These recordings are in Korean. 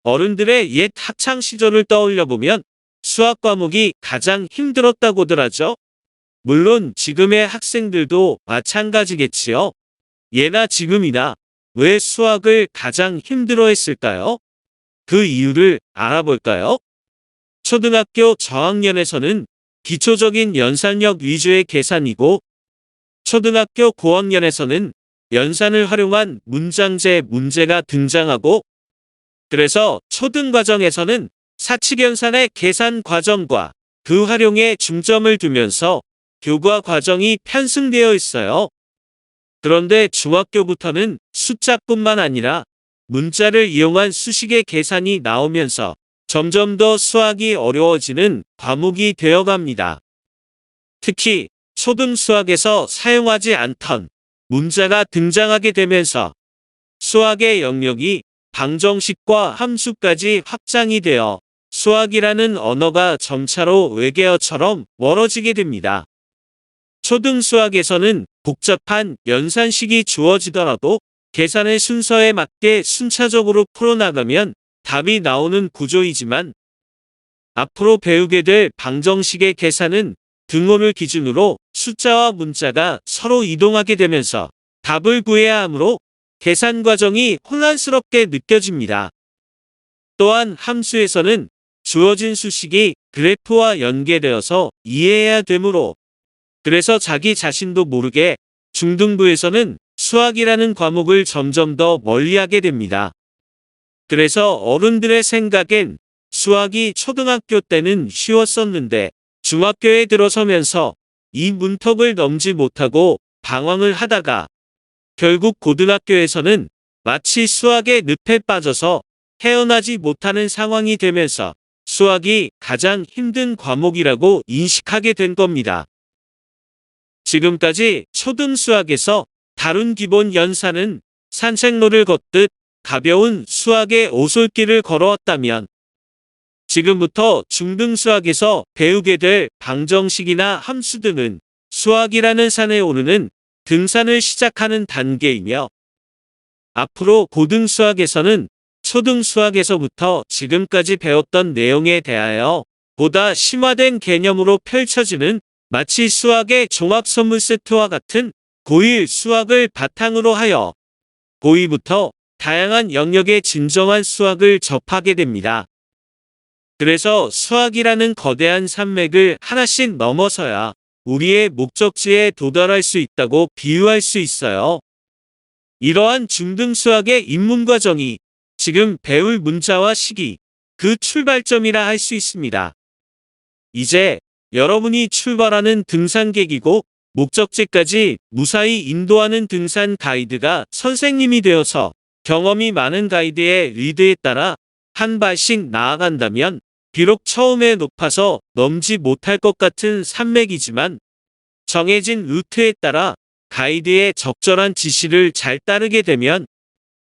어른들의 옛 학창 시절을 떠올려 보면 수학 과목이 가장 힘들었다고들 하죠. 물론 지금의 학생들도 마찬가지겠지요. 예나 지금이나 왜 수학을 가장 힘들어했을까요? 그 이유를 알아볼까요? 초등학교 저학년에서는 기초적인 연산력 위주의 계산이고, 초등학교 고학년에서는 연산을 활용한 문장제 문제가 등장하고, 그래서 초등과정에서는 사칙연산의 계산 과정과 그 활용에 중점을 두면서 교과 과정이 편승되어 있어요. 그런데 중학교부터는 숫자뿐만 아니라 문자를 이용한 수식의 계산이 나오면서 점점 더 수학이 어려워지는 과목이 되어갑니다. 특히 초등수학에서 사용하지 않던 문자가 등장하게 되면서 수학의 영역이 방정식과 함수까지 확장이 되어 수학이라는 언어가 점차로 외계어처럼 멀어지게 됩니다. 초등수학에서는 복잡한 연산식이 주어지더라도 계산의 순서에 맞게 순차적으로 풀어나가면 답이 나오는 구조이지만, 앞으로 배우게 될 방정식의 계산은 등호를 기준으로 숫자와 문자가 서로 이동하게 되면서 답을 구해야 하므로 계산 과정이 혼란스럽게 느껴집니다. 또한 함수에서는 주어진 수식이 그래프와 연계되어서 이해해야 되므로, 그래서 자기 자신도 모르게 중등부에서는 수학이라는 과목을 점점 더 멀리하게 됩니다. 그래서 어른들의 생각엔 수학이 초등학교 때는 쉬웠었는데 중학교에 들어서면서 이 문턱을 넘지 못하고 방황을 하다가 결국 고등학교에서는 마치 수학의 늪에 빠져서 헤어나지 못하는 상황이 되면서 수학이 가장 힘든 과목이라고 인식하게 된 겁니다. 지금까지 초등수학에서 다룬 기본 연산은 산책로를 걷듯 가벼운 수학의 오솔길을 걸어왔다면, 지금부터 중등수학에서 배우게 될 방정식이나 함수 등은 수학이라는 산에 오르는 등산을 시작하는 단계이며, 앞으로 고등수학에서는 초등수학에서부터 지금까지 배웠던 내용에 대하여 보다 심화된 개념으로 펼쳐지는, 마치 수학의 종합선물 세트와 같은 고1 수학을 바탕으로 하여 고2부터 다양한 영역의 진정한 수학을 접하게 됩니다. 그래서 수학이라는 거대한 산맥을 하나씩 넘어서야 우리의 목적지에 도달할 수 있다고 비유할 수 있어요. 이러한 중등수학의 입문과정이 지금 배울 문자와 식이 그 출발점이라 할 수 있습니다. 이제 여러분이 출발하는 등산객이고 목적지까지 무사히 인도하는 등산 가이드가 선생님이 되어서 경험이 많은 가이드의 리드에 따라 한 발씩 나아간다면, 비록 처음에 높아서 넘지 못할 것 같은 산맥이지만 정해진 루트에 따라 가이드의 적절한 지시를 잘 따르게 되면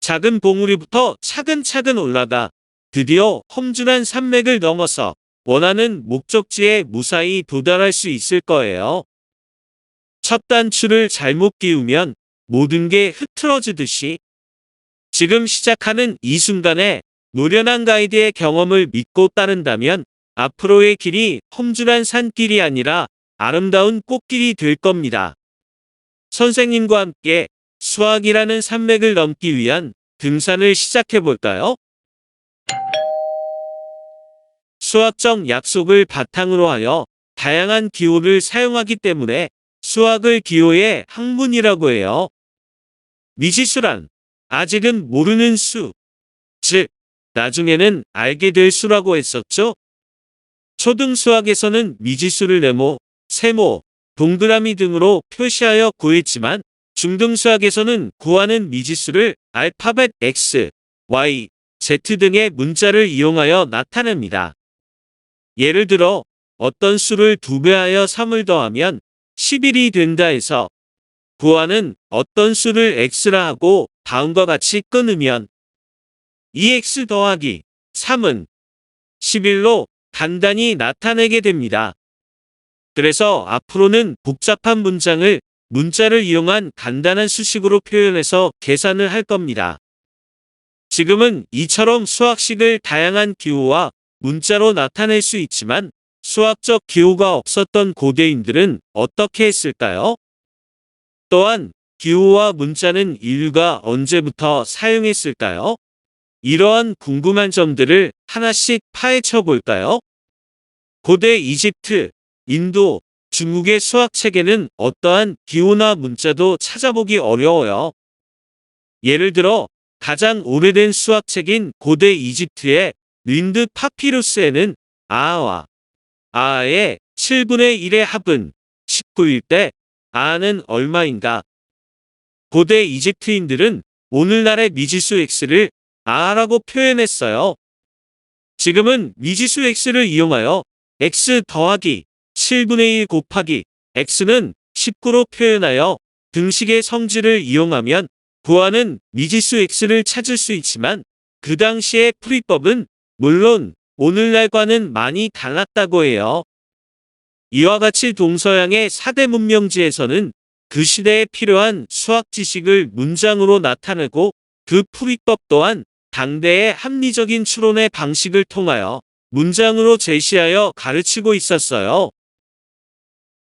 작은 봉우리부터 차근차근 올라가 드디어 험준한 산맥을 넘어서 원하는 목적지에 무사히 도달할 수 있을 거예요. 첫 단추를 잘못 끼우면 모든 게 흐트러지듯이 지금 시작하는 이 순간에 노련한 가이드의 경험을 믿고 따른다면 앞으로의 길이 험준한 산길이 아니라 아름다운 꽃길이 될 겁니다. 선생님과 함께 수학이라는 산맥을 넘기 위한 등산을 시작해 볼까요? 수학적 약속을 바탕으로 하여 다양한 기호를 사용하기 때문에 수학을 기호의 학문이라고 해요. 미지수란 아직은 모르는 수, 즉 나중에는 알게 될 수라고 했었죠. 초등수학에서는 미지수를 네모, 세모, 동그라미 등으로 표시하여 구했지만 중등수학에서는 구하는 미지수를 알파벳 X, Y, Z 등의 문자를 이용하여 나타냅니다. 예를 들어 어떤 수를 2배하여 3을 더하면 11이 된다 해서 구하는 어떤 수를 x라 하고 다음과 같이 끊으면 2x 더하기 3은 11로 간단히 나타내게 됩니다. 그래서 앞으로는 복잡한 문자를 이용한 간단한 수식으로 표현해서 계산을 할 겁니다. 지금은 이처럼 수학식을 다양한 기호와 문자로 나타낼 수 있지만 수학적 기호가 없었던 고대인들은 어떻게 했을까요? 또한 기호와 문자는 인류가 언제부터 사용했을까요? 이러한 궁금한 점들을 하나씩 파헤쳐 볼까요? 고대 이집트, 인도, 중국의 수학책에는 어떠한 기호나 문자도 찾아보기 어려워요. 예를 들어 가장 오래된 수학책인 고대 이집트의 린드 파피루스에는 아와 아의 7분의 1의 합은 19일 때 아는 얼마인가? 고대 이집트인들은 오늘날의 미지수 x를 아라고 표현했어요. 지금은 미지수 x를 이용하여 x 더하기 7분의 1 곱하기 x는 19로 표현하여 등식의 성질을 이용하면 구하는 미지수 x를 찾을 수 있지만 그 당시의 풀이법은 물론 오늘날과는 많이 달랐다고 해요. 이와 같이 동서양의 4대 문명지에서는 그 시대에 필요한 수학 지식을 문장으로 나타내고 그 풀이법 또한 당대의 합리적인 추론의 방식을 통하여 문장으로 제시하여 가르치고 있었어요.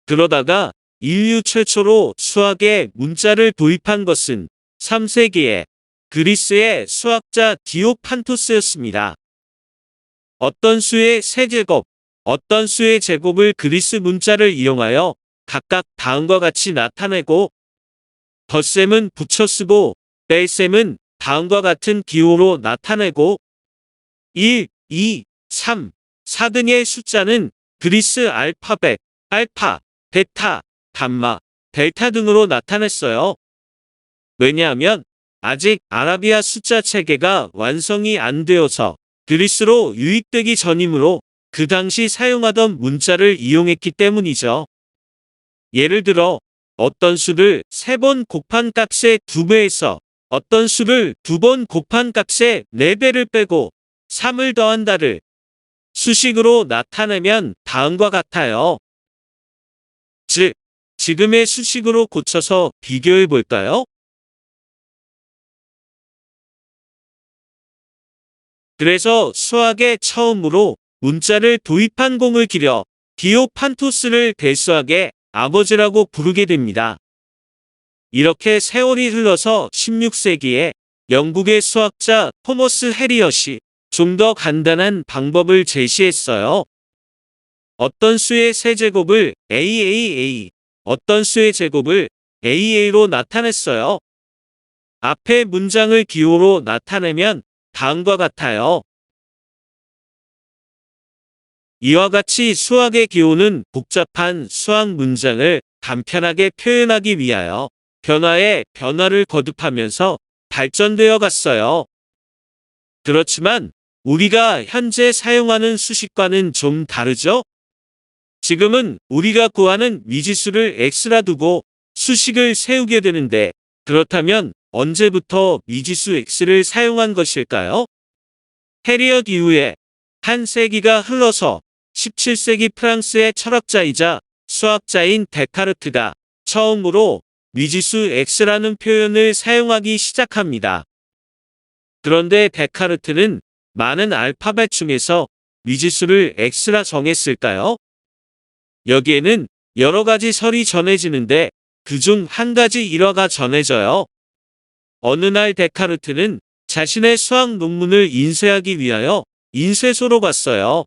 그러다가 인류 최초로 수학에 문자를 도입한 것은 3세기에 그리스의 수학자 디오판토스였습니다. 어떤 수의 세제곱, 어떤 수의 제곱을 그리스 문자를 이용하여 각각 다음과 같이 나타내고 덧셈은 붙여쓰고 뺄셈은 다음과 같은 기호로 나타내고 1, 2, 3, 4 등의 숫자는 그리스 알파벳, 알파, 베타, 감마, 델타 등으로 나타냈어요. 왜냐하면 아직 아라비아 숫자 체계가 완성이 안 되어서 그리스로 유입되기 전이므로 그 당시 사용하던 문자를 이용했기 때문이죠. 예를 들어 어떤 수를 3번 곱한 값의 2배에서 어떤 수를 2번 곱한 값의 4배를 빼고 3을 더한다를 수식으로 나타내면 다음과 같아요. 즉, 지금의 수식으로 고쳐서 비교해 볼까요? 그래서 수학에 처음으로 문자를 도입한 공을 기려 디오판토스를 대수학의 아버지라고 부르게 됩니다. 이렇게 세월이 흘러서 16세기에 영국의 수학자 토머스 해리엇이 좀 더 간단한 방법을 제시했어요. 어떤 수의 세제곱을 AAA, 어떤 수의 제곱을 AA로 나타냈어요. 앞에 문장을 기호로 나타내면 다음과 같아요. 이와 같이 수학의 기호는 복잡한 수학 문장을 간편하게 표현하기 위하여 변화에 변화를 거듭하면서 발전되어 갔어요. 그렇지만 우리가 현재 사용하는 수식과는 좀 다르죠? 지금은 우리가 구하는 미지수를 x라 두고 수식을 세우게 되는데 그렇다면 언제부터 미지수 x를 사용한 것일까요? 해리엇 이후에 한 세기가 흘러서 17세기 프랑스의 철학자이자 수학자인 데카르트가 처음으로 미지수 x라는 표현을 사용하기 시작합니다. 그런데 데카르트는 많은 알파벳 중에서 미지수를 x라 정했을까요? 여기에는 여러 가지 설이 전해지는데 그중 한 가지 일화가 전해져요. 어느 날 데카르트는 자신의 수학 논문을 인쇄하기 위하여 인쇄소로 갔어요.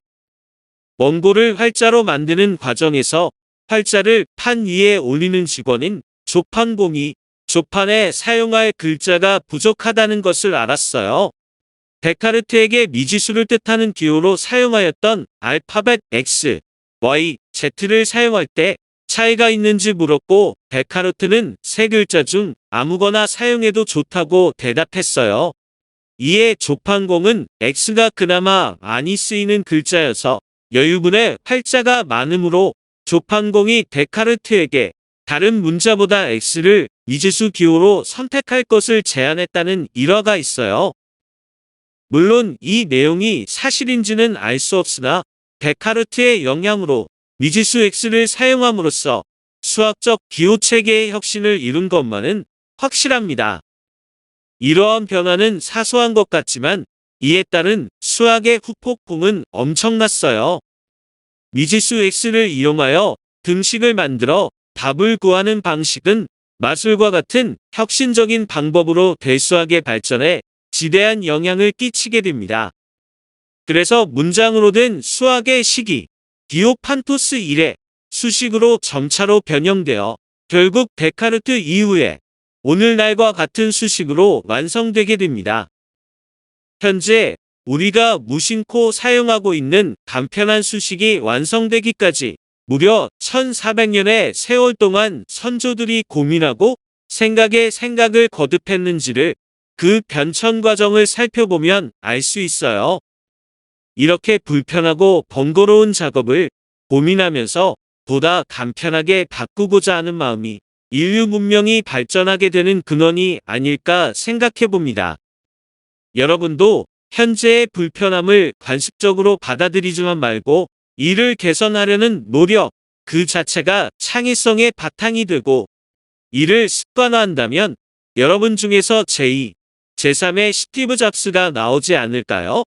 원고를 활자로 만드는 과정에서 활자를 판 위에 올리는 직원인 조판공이 조판에 사용할 글자가 부족하다는 것을 알았어요. 데카르트에게 미지수를 뜻하는 기호로 사용하였던 알파벳 X, Y, Z를 사용할 때 차이가 있는지 물었고 데카르트는 세 글자 중 아무거나 사용해도 좋다고 대답했어요. 이에 조판공은 X가 그나마 많이 쓰이는 글자여서 여유분의 활자가 많으므로 조판공이 데카르트에게 다른 문자보다 X를 미지수 기호로 선택할 것을 제안했다는 일화가 있어요. 물론 이 내용이 사실인지는 알 수 없으나 데카르트의 영향으로 미지수 X를 사용함으로써 수학적 기호 체계의 혁신을 이룬 것만은 확실합니다. 이러한 변화는 사소한 것 같지만 이에 따른 수학의 후폭풍은 엄청났어요. 미지수 x를 이용하여 등식을 만들어 답을 구하는 방식은 마술과 같은 혁신적인 방법으로 대수학의 발전에 지대한 영향을 끼치게 됩니다. 그래서 문장으로 된 수학의 시기, 디오판토스 이래 수식으로 점차로 변형되어 결국 데카르트 이후에 오늘날과 같은 수식으로 완성되게 됩니다. 현재 우리가 무심코 사용하고 있는 간편한 수식이 완성되기까지 무려 1400년의 세월 동안 선조들이 고민하고 생각에 생각을 거듭했는지를 그 변천 과정을 살펴보면 알 수 있어요. 이렇게 불편하고 번거로운 작업을 고민하면서 보다 간편하게 바꾸고자 하는 마음이 인류 문명이 발전하게 되는 근원이 아닐까 생각해 봅니다. 여러분도 현재의 불편함을 관습적으로 받아들이지만 말고 이를 개선하려는 노력 그 자체가 창의성의 바탕이 되고 이를 습관화한다면 여러분 중에서 제2, 제3의 스티브 잡스가 나오지 않을까요?